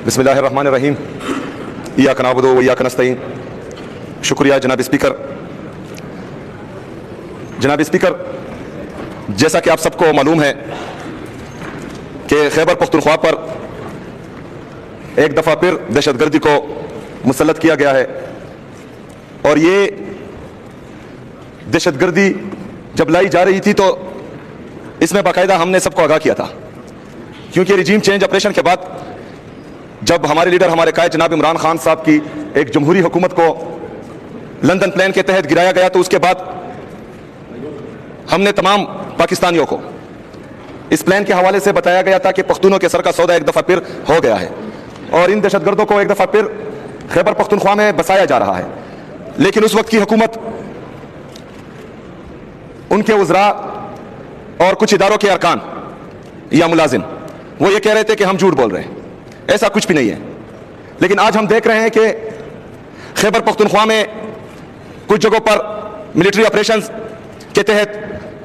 बिस्मिल्लाहिर्रहमानिर्रहीम इय्याका नअबुदु व इय्याका नस्तईन। शुक्रिया जनाब स्पीकर। जनाब स्पीकर, जैसा कि आप सबको मालूम है कि खैबर पख्तूनख्वा पर एक दफ़ा फिर दहशतगर्दी को मुसल्लत किया गया है और ये दहशतगर्दी जब लाई जा रही थी तो इसमें बाकायदा हमने सबको आगाह किया था, क्योंकि रिजीम चेंज ऑपरेशन के बाद जब हमारे लीडर हमारे कायद जनाब इमरान खान साहब की एक जमहूरी हुकूमत को लंदन प्लान के तहत गिराया गया, तो उसके बाद हमने तमाम पाकिस्तानियों को इस प्लान के हवाले से बताया गया था कि पख्तूनों के सर का सौदा एक दफ़ा फिर हो गया है और इन दहशतगर्दों को एक दफ़ा फिर खैबर पख्तूनख्वा में बसाया जा रहा है। लेकिन उस वक्त की हुकूमत, उनके उज़रा और कुछ इदारों के अरकान या मुलाजिम वो ये कह रहे थे कि हम झूठ बोल रहे हैं, ऐसा कुछ भी नहीं है। लेकिन आज हम देख रहे हैं कि खैबर पख्तूनख्वा में कुछ जगहों पर मिलिट्री ऑपरेशंस के तहत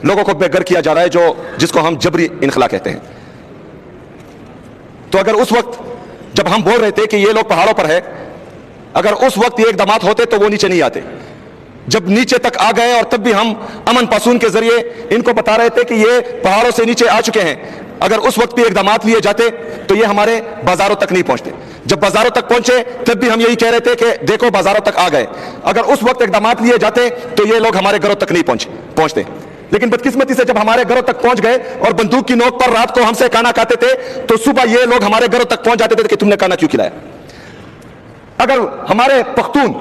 लोगों को बेघर किया जा रहा है, जिसको हम जबरी इनखला कहते हैं। तो अगर उस वक्त जब हम बोल रहे थे कि ये लोग पहाड़ों पर है, अगर उस वक्त ये इकदामात होते तो वो नीचे नहीं आते। जब नीचे तक आ गए और तब भी हम अमन पासून के जरिए इनको बता रहे थे कि ये पहाड़ों से नीचे आ चुके हैं, अगर उस वक्त भी इकदामात लिए जाते तो ये हमारे बाजारों तक नहीं पहुंचते। जब बाजारों तक पहुंचे तब भी हम यही कह रहे थे कि देखो बाजारों तक आ गए। अगर उस वक्त इकदामात लिए जाते तो ये लोग हमारे घरों तक नहीं पहुंचते। लेकिन बदकिस्मती से जब हमारे घरों तक पहुंच गए और बंदूक की नोक पर रात को हमसे खाना खाते थे, तो सुबह ये लोग हमारे घरों तक पहुंच जाते थे कि तुमने खाना क्यों खिलाया। अगर हमारे पख्तून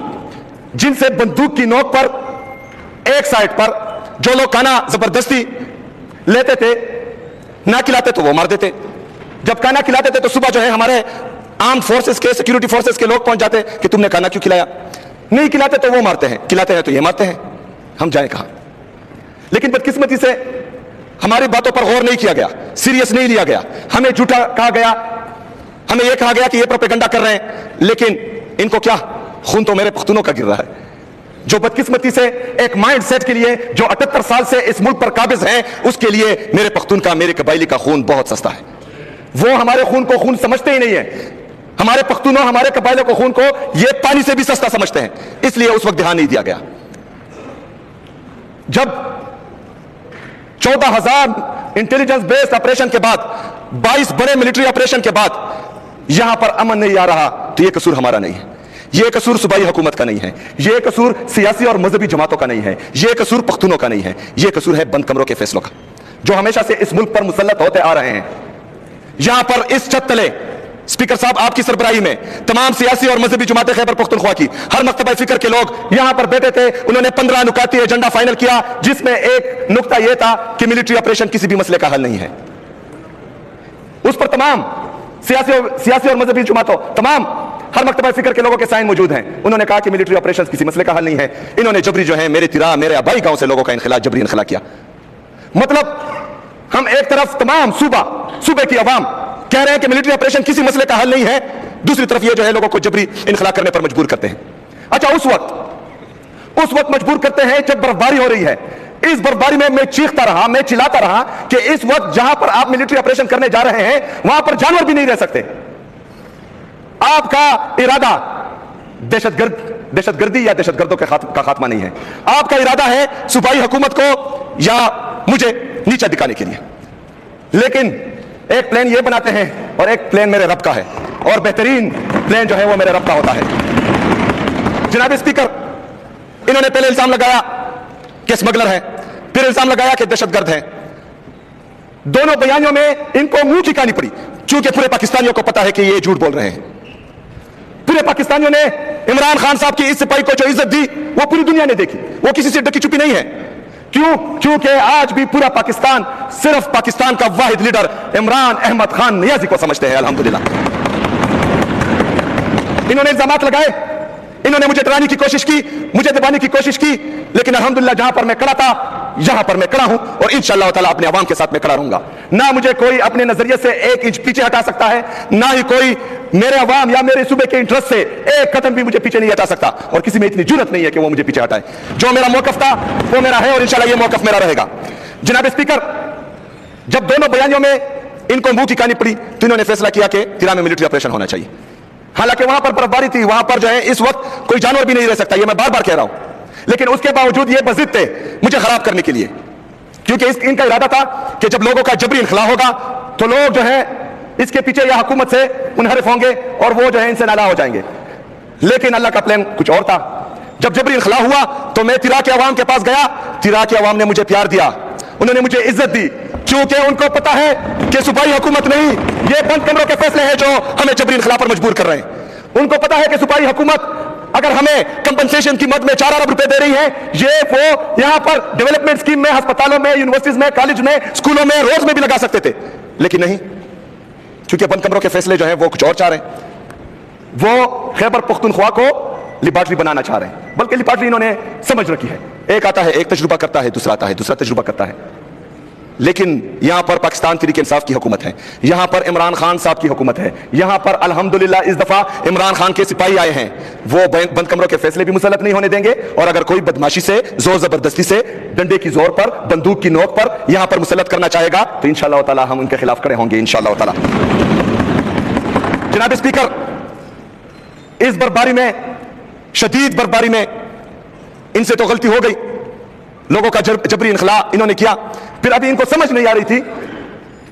जिनसे बंदूक की नोक पर एक साइड पर जो लोग खाना जबरदस्ती लेते थे, ना खिलाते तो वो मार देते। जब खाना खिलाते थे तो सुबह जो है हमारे आर्म फोर्सेस के, सिक्योरिटी फोर्सेस के लोग पहुंच जाते कि तुमने खाना क्यों खिलाया। नहीं खिलाते तो वो मारते हैं, खिलाते हैं तो ये मारते हैं। हम जाएं कहां। लेकिन बदकिस्मती से हमारी बातों पर गौर नहीं किया गया, सीरियस नहीं लिया गया। हमें झूठा कहा गया, हमें यह कहा गया कि ये प्रोपेगेंडा कर रहे हैं। लेकिन इनको क्या, खून तो मेरे पख्तूनों का गिर रहा है, जो बदकिस्मती से एक माइंड सेट के लिए जो 78 साल से इस मुल्क पर काबिज हैं, उसके लिए मेरे पख्तून का, मेरे कबाइली का खून बहुत सस्ता है। वो हमारे खून को खून समझते ही नहीं है। हमारे पख्तूनों, हमारे कबाइलों को खून को ये पानी से भी सस्ता समझते हैं, इसलिए उस वक्त ध्यान नहीं दिया गया। जब 14,000 इंटेलिजेंस बेस्ड ऑपरेशन के बाद, 22 बड़े मिलिट्री ऑपरेशन के बाद यहां पर अमन नहीं आ रहा, तो यह कसूर हमारा नहीं है, यह कसूर सूबाई हुकूमत का नहीं है, यह कसूर सियासी और मजहबी जमातों का नहीं है, यह कसूर पख्तूनों का नहीं है, यह कसूर है बंद कमरों के फैसलों का, जो हमेशा से इस मुल्क पर मुसल्लत होते आ रहे हैं। यहां पर इस छत तले स्पीकर साहब आपकी सरबराही में तमाम सियासी और मजहबी जमातें खैबर पख्तूनख्वा की, हर मकतबा फिक्र के लोग यहां पर बैठे थे। उन्होंने 15 नुकाती एजेंडा फाइनल किया, जिसमें एक नुकता यह था कि मिलिट्री ऑपरेशन किसी भी मसले का हल नहीं है। उस पर तमाम सियासी और मजहबी जमातों, तमाम हर मकतबा फिक्र के लोगों के साइन मौजूद हैं। उन्होंने कहा कि मिलिट्री ऑपरेशन किसी मसले का हल नहीं है। इन्होंने जबरी जो है मेरे तिरा, मेरे आबाई गांव से लोगों का इनखला, जबरी इनखला किया। मतलब हम एक तरफ तमाम सूबे की आवाम कह रहे हैं कि मिलिट्री ऑपरेशन किसी मसले का हल नहीं है, दूसरी तरफ ये जो है लोगों को जबरी इनखला करने पर मजबूर करते हैं। अच्छा, उस वक्त मजबूर करते हैं जब बर्फबारी हो रही है। इस बर्फबारी में मैं चीखता रहा, मैं चिल्लाता रहा कि इस वक्त जहां पर आप मिलिट्री ऑपरेशन करने जा रहे हैं, वहां पर जानवर भी नहीं रह सकते। आपका इरादा दहशतगर्दी या दहशतगर्दों का खात्मा नहीं है। आपका इरादा है सूबाई हुकूमत को या मुझे नीचा दिखाने के लिए। लेकिन एक प्लान ये बनाते हैं और एक प्लान मेरे रब का है, और बेहतरीन प्लान जो है वो मेरे रब का होता है। जनाब स्पीकर, इन्होंने पहले इल्जाम लगाया कि स्मगलर है, फिर इल्जाम लगाया कि दहशतगर्द है। दोनों बयानियों में इनको मुंह की कहानी पड़ी, चूंकि पूरे पाकिस्तानियों को पता है कि ये झूठ बोल रहे हैं। पूरे पाकिस्तानियों ने इमरान खान साहब की इस सिपाही को जो इज्जत दी वो पूरी दुनिया ने देखी, वो किसी से ढकी छुपी नहीं है। क्यों? क्योंकि आज भी पूरा पाकिस्तान सिर्फ पाकिस्तान का वाहिद लीडर इमरान अहमद खान नियाजी को समझते हैं। अल्हम्दुलिल्लाह, इन्होंने इल्जामात लगाए, इन्होंने मुझे डराने की कोशिश की, मुझे दबाने की कोशिश की, लेकिन अल्हम्दुलिल्लाह जहां पर मैं खड़ा था, यहां पर मैं खड़ा हूं और इंशाअल्लाह ताला अपने अवाम के साथ मैं खड़ा रहूंगा। ना मुझे कोई अपने नजरिए से 1 इंच पीछे हटा सकता है, ना ही कोई मेरे अवाम या मेरे सूबे के इंटरेस्ट से 1 कदम भी मुझे पीछे नहीं हटा सकता, और किसी में इतनी जुर्रत नहीं है कि वो मुझे पीछे हटाए। जो मेरा मौकफ था वो मेरा है और इंशाअल्लाह ये मौकफ मेरा रहेगा। जनाब स्पीकर, जब दोनों बयानियों में इनको मुंह की कहानी पड़ी तो इन्होंने फैसला किया कि तिरा में मिलिट्री ऑपरेशन होना चाहिए। حالانکہ وہاں پر برفباری تھی, وہاں پر جو ہے اس وقت کوئی جانور بھی نہیں رہ سکتا, یہ میں بار بار کہہ رہا ہوں, لیکن اس کے باوجود یہ بضد تھے مجھے خراب کرنے کے لیے, کیونکہ ان کا ارادہ تھا کہ جب لوگوں کا جبری انخلا ہوگا تو لوگ جو ہے اس کے پیچھے یا حکومت سے منحرف ہوں گے اور وہ جو ہے ان سے نالا ہو جائیں گے. لیکن اللہ کا پلان کچھ اور تھا. جب جبری انخلا ہوا تو میں تیرا کے عوام کے پاس گیا, تیرا کے عوام نے مجھے پیار دیا, انہوں نے مجھے عزت دی, کیونکہ ان کو پتا ہے کہ صوبائی حکومت نہیں, یہ بند کمروں کے فیصلے ہیں جو ہمیں جبری انخلا پر مجبور کر رہے ہیں. ان کو پتا ہے کہ صوبائی حکومت اگر ہمیں کمپنسیشن کی مد میں 4 ارب روپے دے رہی ہے, یہ وہ یہاں پر ڈیولپمنٹ اسکیم میں, ہسپتالوں میں, یونیورسٹیز میں, کالج میں, اسکولوں میں, روڈز میں بھی لگا سکتے تھے, لیکن نہیں, کیونکہ بند کمروں کے فیصلے جو ہیں وہ کچھ اور چاہ رہے ہیں. وہ خیبر پختونخوا کو لیبارٹری بنانا چاہ رہے ہیں, بلکہ لیبارٹری انہوں نے سمجھ رکھی ہے, ایک آتا ہے ایک تجربہ کرتا ہے, دوسرا آتا ہے دوسرا تجربہ کرتا ہے. لیکن یہاں پر پاکستان تحریک انصاف کی حکومت ہے, یہاں پر عمران خان صاحب کی حکومت ہے, یہاں پر الحمدللہ اس دفعہ عمران خان کے سپاہی آئے ہیں, وہ بند کمروں کے فیصلے بھی مسلط نہیں ہونے دیں گے, اور اگر کوئی بدماشی سے, زور زبردستی سے, ڈنڈے کی زور پر, بندوق کی نوک پر یہاں پر مسلط کرنا چاہے گا تو انشاءاللہ تعالی ہم ان کے خلاف کھڑے ہوں گے انشاءاللہ تعالی. جناب اسپیکر, اس برباری میں, شدید برباری میں ان سے تو غلطی ہو گئی, لوگوں کا جبری انخلا انہوں نے کیا. پھر ابھی ان کو سمجھ نہیں آ رہی تھی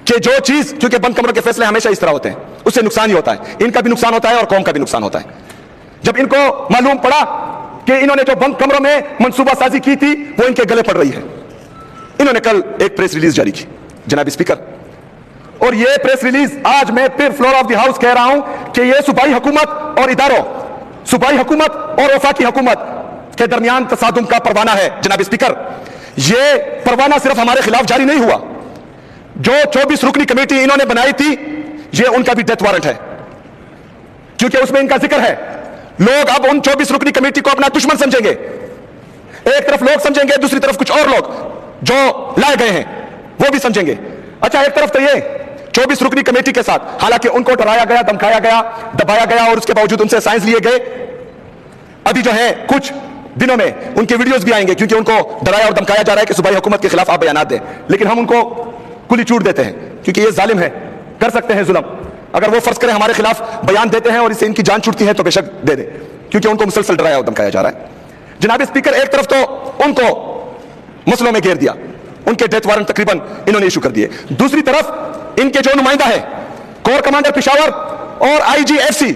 کہ جو چیز, کیونکہ بند کمروں کے فیصلے ہمیشہ اس طرح ہوتے ہیں, اس سے نقصان ہی ہوتا ہے, ان کا بھی نقصان ہوتا ہے اور قوم کا بھی نقصان ہوتا ہے. جب ان کو معلوم پڑا کہ انہوں نے جو بند کمروں میں منصوبہ سازی کی تھی وہ ان کے گلے پڑ رہی ہے, انہوں نے کل ایک پریس ریلیز جاری کی جناب اسپیکر, اور یہ پریس ریلیز آج میں پھر فلور آف دی ہاؤس کہہ رہا ہوں کہ یہ صوبائی حکومت اور اداروں, صوبائی حکومت اور وفاقی حکومت کے درمیان تصادم کا پروانہ ہے. جناب اسپیکر, یہ پروانہ صرف ہمارے خلاف جاری نہیں ہوا, جو 24 رکنی کمیٹی انہوں نے بنائی تھی یہ ان کا بھی ڈیتھ وارنٹ ہے, کیونکہ اس میں ان کا ذکر ہے. لوگ اب ان 24 رکنی کمیٹی کو اپنا دشمن سمجھیں گے, ایک طرف لوگ سمجھیں گے, دوسری طرف کچھ اور لوگ جو لائے گئے ہیں وہ بھی سمجھیں گے. اچھا, ایک طرف تو یہ 24 رکنی کمیٹی کے ساتھ, حالانکہ ان کو ڈرایا گیا, دمکایا گیا, دبایا گیا, اور اس کے باوجود ان سے سائنس لیے گئے. ابھی جو ہے کچھ دنوں میں ان کے ویڈیوز بھی آئیں گے, کیونکہ ان کو ڈرایا اور دمکایا جا رہا ہے کہ صوبائی حکومت کے خلاف آپ بیانات دیں, لیکن ہم ان کو کلی چھوٹ دیتے ہیں, کیونکہ یہ ظالم ہے, کر سکتے ہیں ظلم. اگر وہ فرض کریں ہمارے خلاف بیان دیتے ہیں اور اس سے ان کی جان چھوٹتی ہے تو بے شک دے دیں, کیونکہ ان کو مسلسل ڈرایا اور دمکایا جا رہا ہے. جناب اسپیکر, ایک طرف تو ان کو مسلوں میں گھیر دیا, ان کے ڈیتھ وارنٹ تقریباً انہوں نے ایشو کر دیے, دوسری طرف ان کے جو نمائندہ ہے کور کمانڈر پشاور اور IGFC,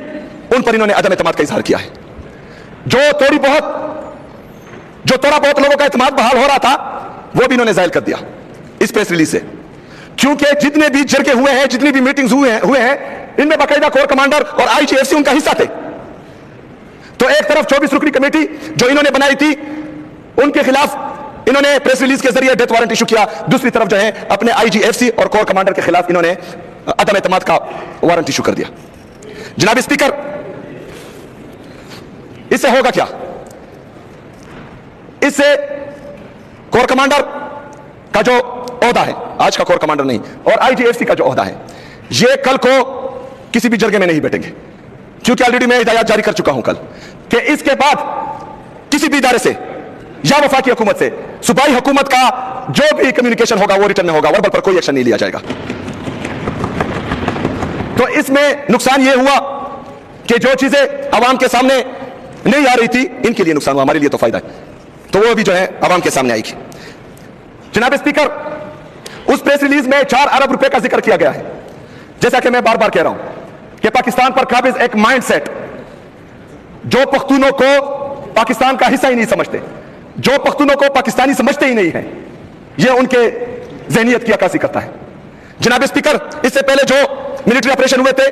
ان پر انہوں نے عدم اعتماد کا اظہار کیا ہے. جو تھوڑا بہت لوگوں کا اعتماد بحال ہو رہا تھا وہ بھی انہوں نے زائل کر دیا اس پریس ریلیز سے, کیونکہ جتنے بھی جرگے ہوئے ہیں, جتنی بھی میٹنگز ہوئے ہیں, ان میں باقاعدہ کور کمانڈر اور IGFC ان کا حصہ تھے. تو ایک طرف 24 رکنی کمیٹی جو انہوں نے بنائی تھی ان کے خلاف انہوں نے پریس ریلیز کے ذریعے ڈیتھ وارنٹ ایشو کیا, دوسری طرف جو ہے اپنے IGFC اور کور کمانڈر کے خلاف انہوں نے عدم اعتماد کا وارنٹ ایشو کر دیا. جناب اسپیکر, اس سے ہوگا کیا؟ اس سے کور کمانڈر کا جو عہدہ ہے, آج کا کور کمانڈر نہیں, اور IGFC کا جو عہدہ ہے, یہ کل کو کسی بھی جرگے میں نہیں بیٹھیں گے, کیونکہ آلریڈی میں ہدایات جاری کر چکا ہوں کل کہ اس کے بعد کسی بھی ادارے سے یا وفاقی حکومت سے صوبائی حکومت کا جو بھی کمیونیکیشن ہوگا وہ ریٹرن میں ہوگا, وربل پر کوئی ایکشن نہیں لیا جائے گا. تو اس میں نقصان یہ ہوا کہ جو چیزیں عوام کے سامنے نہیں آ رہی تھی ان کے لیے نقصان ہوا, ہمارے لیے تو فائدہ ہے, تو وہ بھی جو ہے عوام کے سامنے آئے گی. جناب اسپیکر, اس پریس ریلیز میں 4 ارب روپے کا ذکر کیا گیا ہے. جیسا کہ میں بار بار کہہ رہا ہوں کہ پاکستان پر قابض ایک مائنڈ سیٹ, جو پختونوں کو پاکستان کا حصہ ہی نہیں سمجھتے, جو پختونوں کو پاکستانی سمجھتے ہی نہیں ہیں, یہ ان کے ذہنیت کی عکاسی کرتا ہے. جناب اسپیکر, اس سے پہلے جو ملٹری آپریشن ہوئے تھے,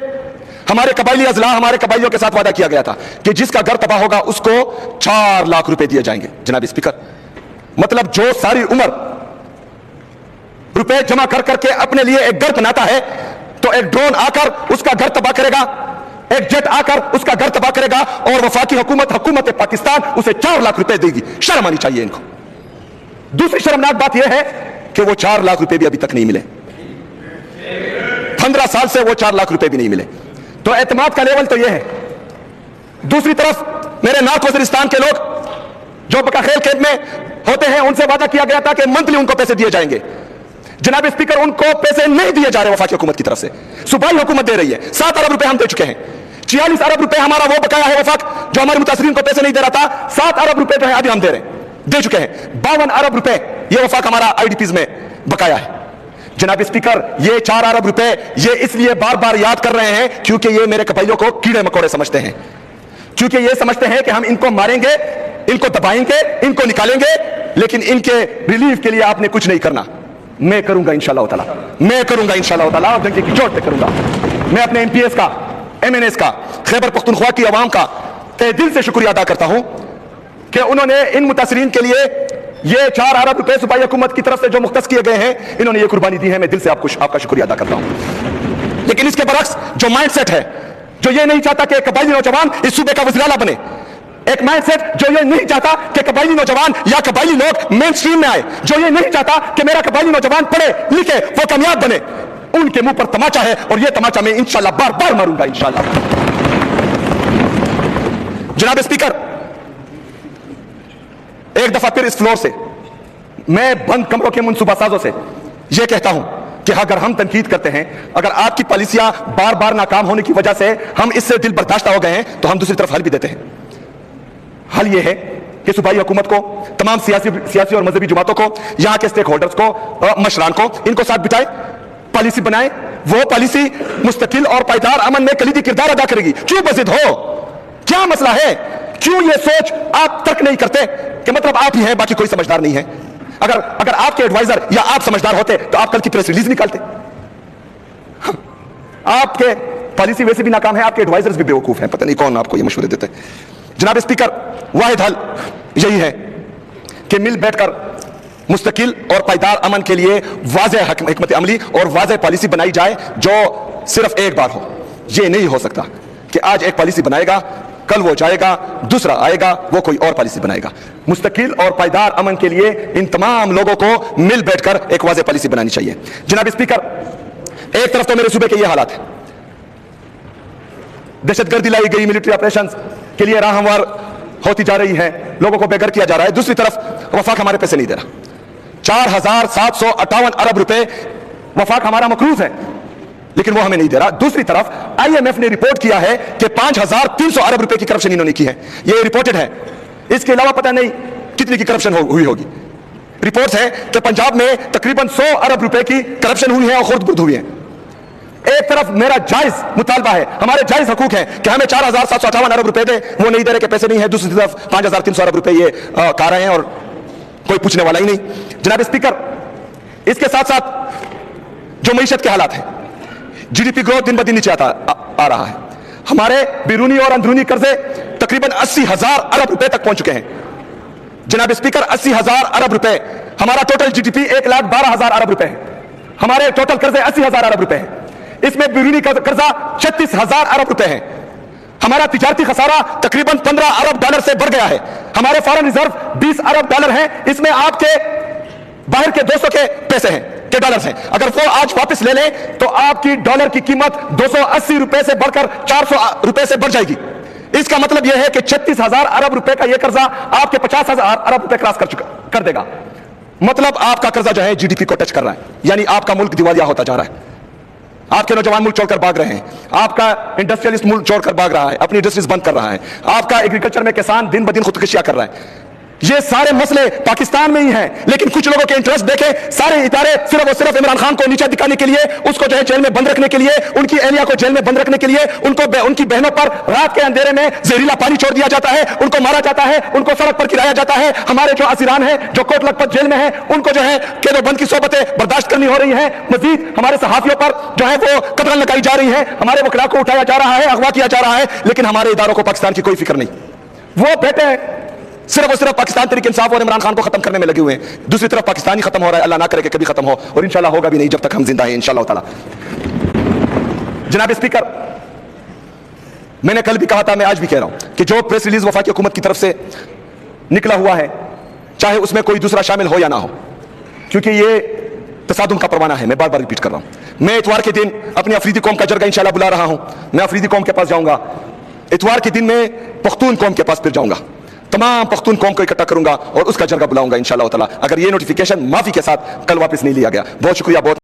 ہمارے قبائلی اضلاع, ہمارے قبائلیوں کے ساتھ وعدہ کیا گیا تھا کہ جس کا گھر تباہ ہوگا اس کو 4 لاکھ روپے دیے جائیں گے. جناب اسپیکر, مطلب جو ساری عمر روپے جمع کر کر کے اپنے لیے ایک گھر بناتا ہے, تو ایک ڈرون آ کر اس کا گھر تباہ کرے گا, ایک جیٹ آ کر اس کا گھر تباہ کرے گا, اور وفاقی حکومت پاکستان اسے 4 لاکھ روپے دے گی. شرم آنی چاہیے ان کو. دوسری شرمناک بات یہ ہے کہ وہ 4 لاکھ روپے بھی ابھی تک نہیں ملے, 15 سال سے وہ 4 لاکھ روپے بھی نہیں ملے. تو اعتماد کا لیول تو یہ ہے. دوسری طرف میرے نارتھ وزیرستان کے لوگ جو بکاخیل کیمپ میں ہوتے ہیں, ان سے وعدہ کیا گیا تھا کہ منتھلی ان کو پیسے دیے جائیں گے. جناب اسپیکر, ان کو پیسے نہیں دیے جا رہے وفاقی حکومت کی طرف سے, صوبائی حکومت دے رہی ہے. 7 ارب روپے ہم دے چکے ہیں. 46 अरब रुपए हमारा वो बकाया है वफाक जो हमारे मुतासरीन को पैसे नहीं दे रहा था। 7 अरब रुपए जो है अभी हम दे रहे हैं, दे चुके हैं। 52 अरब रुपए ये वफाक हमारा आईडीपीज में बकाया है। जनाब स्पीकर, ये 4 अरब रुपए ये इसलिए बार बार याद कर रहे हैं क्योंकि ये मेरे कबाइलियों को कीड़े मकोड़े समझते हैं, क्योंकि ये समझते हैं कि हम इनको मारेंगे, इनको दबाएंगे, इनको निकालेंगे, लेकिन इनके रिलीफ के लिए आपने कुछ नहीं करना। मैं करूंगा इंशाअल्लाह ताला, मैं करूंगा इंशाअल्लाह ताला, और डंके की चोट पे करूंगा। मैं अपने एमपीएस का, एमएनएस का, खैबर पख्तूनख्वा की आवाम का तहे दिल से शुक्रिया अदा करता हूं कि उन्होंने इन मुतासरीन के लिए ये 4 अरब रुपए सूबाई हुकूमत की तरफ से जो मुख्तस किए गए हैं, इन्होंने ये कुर्बानी दी है। मैं दिल से आपका शुक्रिया अदा करता हूं। लेकिन इसके बरक्स जो माइंडसेट है, जो ये नहीं चाहता कि कबाइली नौजवान इस सूबे का वज़ीर-ए-आला बने, एक माइंडसेट जो ये नहीं चाहता कि कबाइली नौजवान या कबाइली लोग मेन स्ट्रीम में आए, जो ये नहीं चाहता कि मेरा कबाइली नौजवान पढ़े लिखे वो कामयाब बने, उनके मुंह पर तमाचा है और ये तमाचा मैं इंशाल्लाह बार बार मारूंगा इंशाल्लाह। जनाब स्पीकर, एक दफा फिर इस फ्लोर से मैं बंद कमरों के मुनसूबासाजों से यह कहता हूं कि अगर हम तनकीद करते हैं, अगर आपकी पॉलिसियां बार बार नाकाम होने की वजह से हम इससे दिल बर्दाश्त हो गए हैं, तो हम दूसरी तरफ हल भी देते हैं। हल यह है कि सूबाई हुकूमत को, तमाम सियासी और मजहबी जमातों को, यहां के स्टेक होल्डर्स को, मशरान को, इनको साथ बिठाए, पॉलिसी बनाए। वो पॉलिसी मुस्तकिल और पायदार अमन में कलीदी किरदार अदा करेगी। क्यों बज़िद हो, क्या मसला है? क्यों ये सोच आप तर्क नहीं करते कि मतलब आप ही हैं, बाकी कोई समझदार नहीं है? अगर आपके एडवाइजर या आप समझदार होते तो आप कल की प्रेस रिलीज निकालते। आपके पॉलिसी वैसे भी नाकाम है, आपके एडवाइजर्स भी बेवकूफ हैं, पता नहीं कौन आपको ये मशवरे देते हैं। जनाब स्पीकर, वाहिद हल यही है कि मिल बैठकर मुस्तकिल और पायदार अमन के लिए वाज़ेह हिकमत अमली और वाज़ेह पॉलिसी बनाई जाए जो सिर्फ एक बार हो। यह नहीं हो सकता कि आज एक पॉलिसी बनाएगा, कल वो जाएगा, दूसरा आएगा, वो कोई और पॉलिसी बनाएगा। मुस्तकिल और पायदार अमन के लिए इन तमाम लोगों को मिल बैठकर एक वाज़ेह पॉलिसी बनानी चाहिए। जनाब स्पीकर, एक तरफ तो मेरे सूबे के ये हालात है, दहशतगर्दी लाई गई, मिलिट्री ऑपरेशंस के लिए राह हमवार होती जा रही है, लोगों को बेघर किया जा रहा है। दूसरी तरफ वफाक हमारे पैसे नहीं दे रहा। 4758 अरब रुपए वफाक हमारा मकरूज है, लेकिन वो हमें नहीं दे रहा। दूसरी तरफ आईएमएफ ने रिपोर्ट किया है कि 5300 अरब रुपए की करप्शन इन्होंने की है, ये रिपोर्टेड है। इसके अलावा पता नहीं कितनी की करप्शन हुई होगी। रिपोर्ट्स है कि पंजाब में तकरीबन 100 अरब रुपए की करप्शन हुई है और खुर्द-बुर्द हुई है। एक तरफ मेरा जायज मुतालबा है, हमारे जायज हकूक है कि हमें 4758 अरब रुपए दे, वो नहीं दे रहे कि पैसे नहीं है। दूसरी तरफ 5300 अरब रुपए ये खा रहे हैं और कोई पूछने वाला ही नहीं। जनाब स्पीकर, इसके साथ साथ जो मईशत के हालात हैं, जीडीपी ग्रोथ दिन ब दिन नीचे आ रहा है। हमारे बैरूनी और अंदरूनी कर्जे तकरीबन 80,000 अरब रुपए तक पहुंच चुके हैं। जनाब स्पीकर, 80,000 अरब रुपए, हमारा टोटल जीडीपी 1,12,000 अरब रुपए है। हमारे टोटल कर्जे 80,000 अरब रुपए है, इसमें बैरूनी कर्जा 36,000 अरब रुपए है। हमारा तिजारती खसारा तकरीबन 15 अरब डॉलर से बढ़ गया है। हमारे फॉरेन रिजर्व 20 अरब डॉलर हैं, इसमें आपके बाहर के दोस्तों के पैसे हैं, के डॉलर्स हैं। अगर वो आज वापस ले लें तो आपकी डॉलर की कीमत 280 रुपए से बढ़कर 400 रुपए से बढ़ जाएगी। इसका मतलब यह है कि 36,000 अरब रुपए का यह कर्जा आपके 50,000 अरब रुपए क्रॉस कर देगा। मतलब आपका कर्जा जो है जीडीपी को टच कर रहा है, यानी आपका मुल्क दिवालिया होता जा रहा है। आपके नौजवान मुल्क छोड़कर भाग रहे हैं, आपका इंडस्ट्रियलिस्ट मुल्क छोड़कर भाग रहा है, अपनी इंडस्ट्रीज बंद कर रहा है, आपका एग्रीकल्चर में किसान दिन ब दिन खुदकुशियां कर रहा है। ये सारे मसले पाकिस्तान में ही हैं, लेकिन कुछ लोगों के इंटरेस्ट देखे सारे इदारे सिर्फ और सिर्फ इमरान खान को नीचे दिखाने के लिए, उसको जो है जेल में बंद रखने के लिए, उनकी एहलिया को जेल में बंद रखने के लिए, उनकी बहनों पर रात के अंधेरे में जहरीला पानी छोड़ दिया जाता है, उनको मारा जाता है, उनको सड़क पर गिराया जाता है। हमारे जो असीरान हैं, जो कोट लखपत जेल में हैं, उनको जो है कैदोबंद की सोबतें बर्दाश्त करनी हो रही हैं। मजीद हमारे सहाफियों पर जो है वो कतल लगाई जा रही है, हमारे वकला को उठाया जा रहा है, अगवा किया जा रहा है, लेकिन हमारे इदारों को पाकिस्तान की कोई फिक्र नहीं। वो बैठे हैं सिर्फ और सिर्फ पाकिस्तान तहरीक इंसाफ और इमरान खान को खत्म करने में लगे हुए हैं। दूसरी तरफ पाकिस्तान ही खत्म हो रहा है, अल्लाह ना करे कि कभी खत्म हो, और इंशाल्लाह होगा भी नहीं जब तक हम जिंदा हैं इंशाल्लाह ताला। जनाब स्पीकर, मैंने कल भी कहा था, मैं आज भी कह रहा हूं कि जो प्रेस रिलीज वफाकी हुकूमत की तरफ से निकला हुआ है, चाहे उसमें कोई दूसरा शामिल हो या ना हो, क्योंकि ये तसादुम का परवाना है। मैं बार बार रिपीट कर रहा हूं। मैं इतवार के दिन अपनी अफरीदी कौम का जरगा इंशाल्लाह बुला रहा हूं। मैं अफरीदी कौम के पास जाऊंगा, इतवार के दिन में पख्तून कौम के पास फिर जाऊंगा, तमाम पख्तून कौम को इकट्ठा करूंगा और उसका जरगा बुलाऊंगा इंशाल्लाह ताला, अगर ये नोटिफिकेशन माफी के साथ कल वापस नहीं लिया गया। बहुत शुक्रिया। बहुत